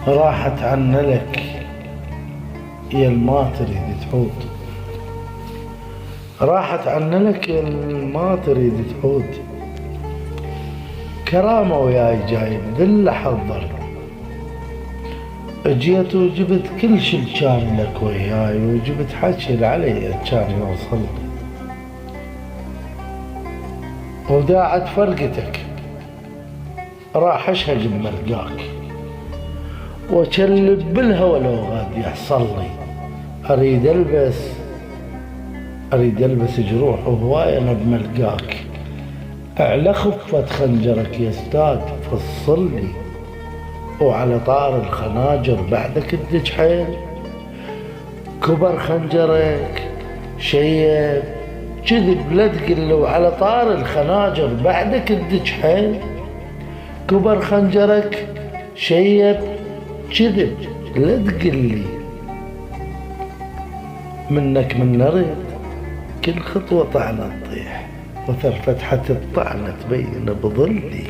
راحت عنا لك يا الما تريد تعود، راحت عنا لك يا الما تريد تعود، كرامة وياي جاي ذل حضر، اجيت وجبت كل شي كان لك وياي، وجبت حكي العلي كان يوصل، وداعت فرقتك راح اشهق بملقاك، واكلب بالهوى لو غاد يحصل لي، اريد البس جروح وهواي انا بملقاك، على خفة خنجرك يا استاذ فصل لي، وعلى طار الخناجر بعدك الدج حيل، كبر خنجرك شيب كذب لا تقل، وعلى طار الخناجر بعدك الدج حيل، كبر خنجرك شيب كذب لا تقلي، منك من نرد كل خطوة طعنة تطيح، وثر فتحة الطعنة تبين بظلي.